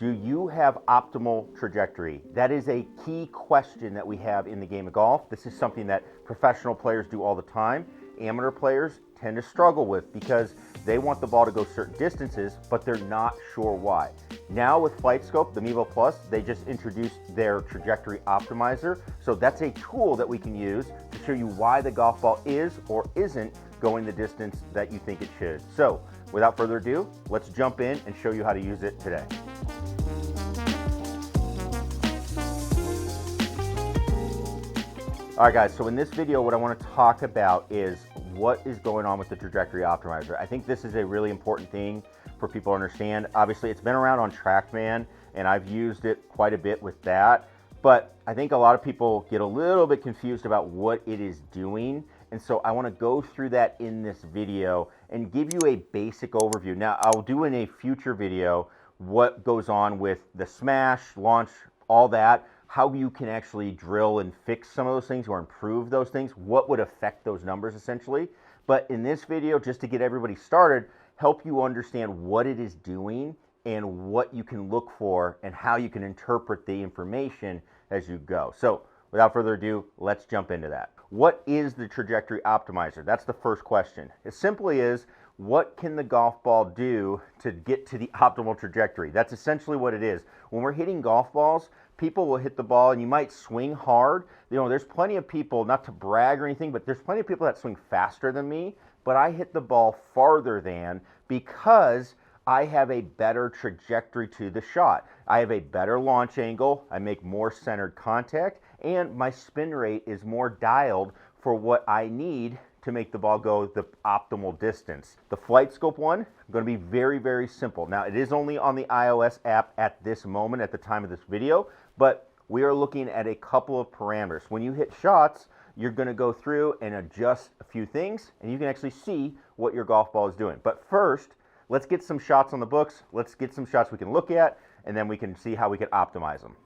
Do you have optimal trajectory? That is a key question that we have in the game of golf. This is something that professional players do all the time. Amateur players tend to struggle with because they want the ball to go certain distances, but they're not sure why. Now with Flightscope, the Mevo Plus, they just introduced their Trajectory Optimizer. So that's a tool that we can use to show you why the golf ball is or isn't going the distance that you think it should. So without further ado, let's jump in and show you how to use it today. All right guys, so in this video what I want to talk about is what is going on with the Trajectory Optimizer. I think this is a really important thing for people to understand. Obviously it's been around on TrackMan and I've used it quite a bit with that, but I think a lot of people get a little bit confused about what it is doing, and so I want to go through that in this video and give you a basic overview. Now I'll do in a future video what goes on with the smash, launch, all that, how you can actually drill and fix some of those things or improve those things, what would affect those numbers essentially. But in this video, just to get everybody started, help you understand what it is doing and what you can look for and how you can interpret the information as you go. So without further ado, let's jump into that. What is the Trajectory Optimizer? That's the first question. It simply is, what can the golf ball do to get to the optimal trajectory? That's essentially what it is. When we're hitting golf balls, people will hit the ball and you might swing hard. You know, there's plenty of people, not to brag or anything, but there's plenty of people that swing faster than me, but I hit the ball farther than because I have a better trajectory to the shot. I have a better launch angle, I make more centered contact, and my spin rate is more dialed for what I need to make the ball go the optimal distance. The Flightscope one, going to be very, very simple. Now, it is only on the iOS app at this moment, at the time of this video, but we are looking at a couple of parameters. When you hit shots, you're going to go through and adjust a few things, and you can actually see what your golf ball is doing. But first, let's get some shots on the books. Let's get some shots we can look at, and then we can see how we can optimize them.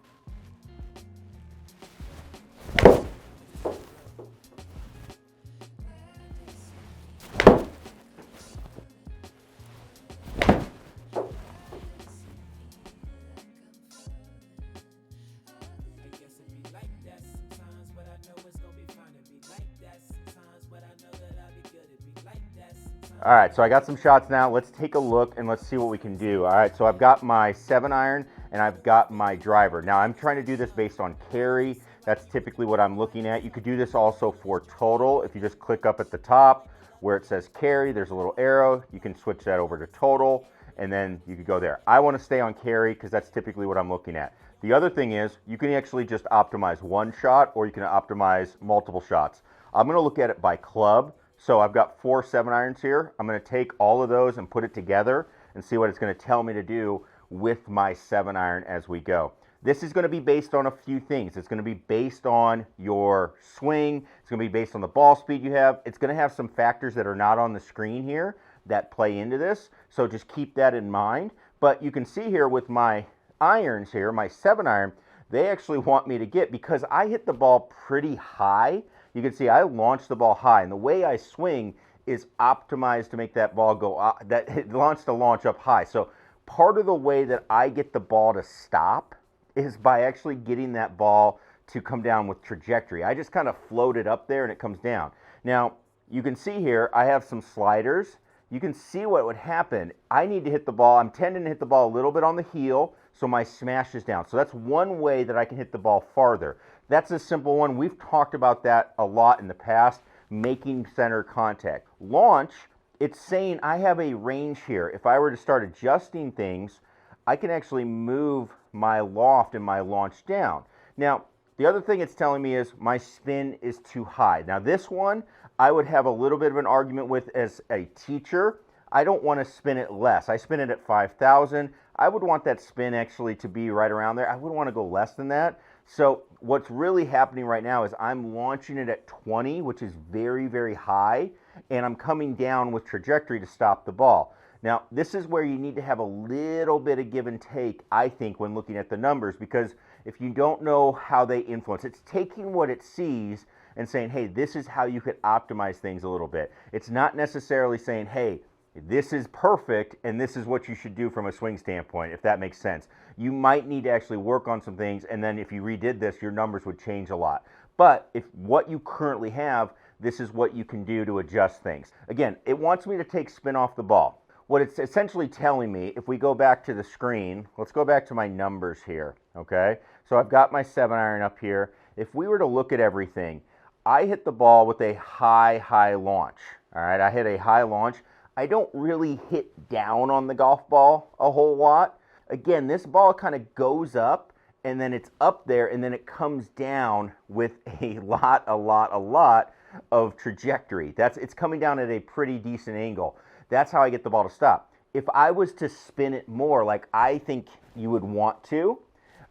All right, so I got some shots now. Let's take a look and let's see what we can do. All right, so I've got my 7-iron and I've got my driver. Now I'm trying to do this based on carry. That's typically what I'm looking at. You could do this also for total. If you just click up at the top where it says carry, there's a little arrow. You can switch that over to total and then you could go there. I want to stay on carry because that's typically what I'm looking at. The other thing is you can actually just optimize one shot or you can optimize multiple shots. I'm going to look at it by club. So I've got 4 7-irons here. I'm going to take all of those and put it together and see what it's going to tell me to do with my 7-iron as we go. This is going to be based on a few things. It's going to be based on your swing. It's going to be based on the ball speed you have. It's going to have some factors that are not on the screen here that play into this. So just keep that in mind. But you can see here with my irons here, my 7-iron, they actually want me to get, because I hit the ball pretty high. You can see I launch the ball high, and the way I swing is optimized to make that ball go up, it wants to launch up high. So part of the way that I get the ball to stop is by actually getting that ball to come down with trajectory. I just kind of float it up there and it comes down. Now, you can see here I have some sliders. You can see what would happen. I need to hit the ball. I'm tending to hit the ball a little bit on the heel, so my smash is down. So that's one way that I can hit the ball farther. That's a simple one. We've talked about that a lot in the past, making center contact. Launch, it's saying I have a range here. If I were to start adjusting things, I can actually move my loft and my launch down. Now, the other thing it's telling me is my spin is too high. Now this one, I would have a little bit of an argument with as a teacher. I don't want to spin it less. I spin it at 5,000. I would want that spin actually to be right around there. I wouldn't want to go less than that. So what's really happening right now is I'm launching it at 20, which is very, very high, and I'm coming down with trajectory to stop the ball. Now, this is where you need to have a little bit of give and take, I think, when looking at the numbers, because if you don't know how they influence, it's taking what it sees and saying, hey, this is how you could optimize things a little bit. It's not necessarily saying, hey, this is perfect, and this is what you should do from a swing standpoint, if that makes sense. You might need to actually work on some things, and then if you redid this, your numbers would change a lot. But if what you currently have, this is what you can do to adjust things. Again, it wants me to take spin off the ball. What it's essentially telling me, if we go back to the screen, let's go back to my numbers here, okay? So I've got my 7-iron up here. If we were to look at everything, I hit the ball with a high launch, all right? I hit a high launch. I don't really hit down on the golf ball a whole lot. Again, this ball kind of goes up, and then it's up there, and then it comes down with a lot of trajectory. It's coming down at a pretty decent angle. That's how I get the ball to stop. If I was to spin it more like I think you would want to,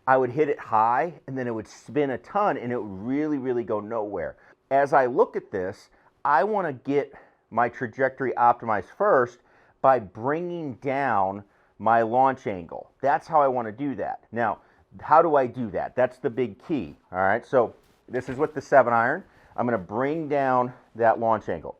I would hit it high, and then it would spin a ton, and it would really go nowhere. As I look at this, I want to get my trajectory optimized first by bringing down my launch angle. That's how I want to do that. Now, how do I do that? That's the big key. All right, so this is with the 7-iron. I'm going to bring down that launch angle.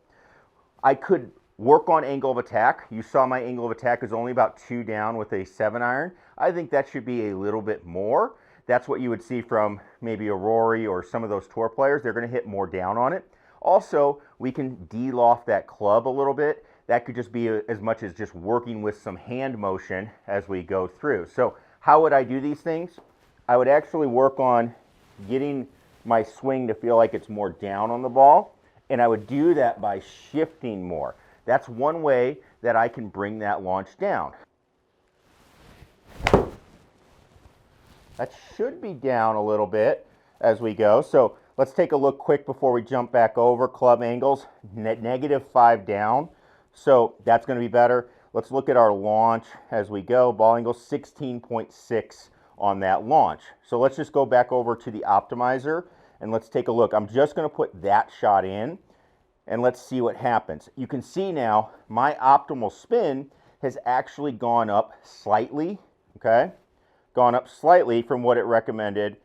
I could work on angle of attack. You saw my angle of attack is only about 2 down with a 7-iron. I think that should be a little bit more. That's what you would see from maybe a Rory or some of those tour players. They're going to hit more down on it. Also, we can de-loft that club a little bit. That could just be as much as just working with some hand motion as we go through. So how would I do these things? I would actually work on getting my swing to feel like it's more down on the ball, and I would do that by shifting more. That's one way that I can bring that launch down. That should be down a little bit as we go. So let's take a look quick before we jump back over. Club angles, -5 down. So that's going to be better. Let's look at our launch as we go. Ball angle 16.6 on that launch. So let's just go back over to the optimizer and let's take a look. I'm just going to put that shot in and let's see what happens. You can see now my optimal spin has actually gone up slightly, okay? Gone up slightly from what it recommended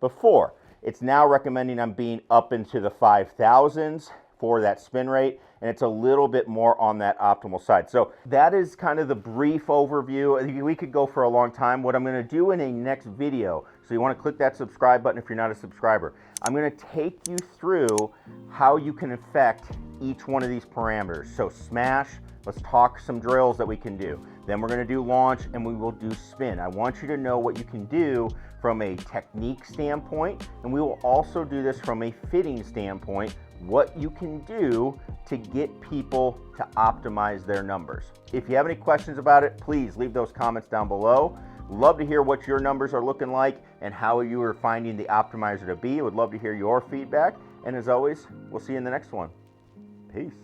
before. It's now recommending I'm being up into the 5,000s for that spin rate, and it's a little bit more on that optimal side. So that is kind of the brief overview. We could go for a long time. What I'm going to do in a next video, so you want to click that subscribe button if you're not a subscriber. I'm going to take you through how you can affect each one of these parameters. So smash, let's talk some drills that we can do. Then we're going to do launch, and we will do spin. I want you to know what you can do from a technique standpoint, and we will also do this from a fitting standpoint, what you can do to get people to optimize their numbers. If you have any questions about it, please leave those comments down below. Love to hear what your numbers are looking like and how you are finding the optimizer to be. I would love to hear your feedback. And as always, we'll see you in the next one. Peace.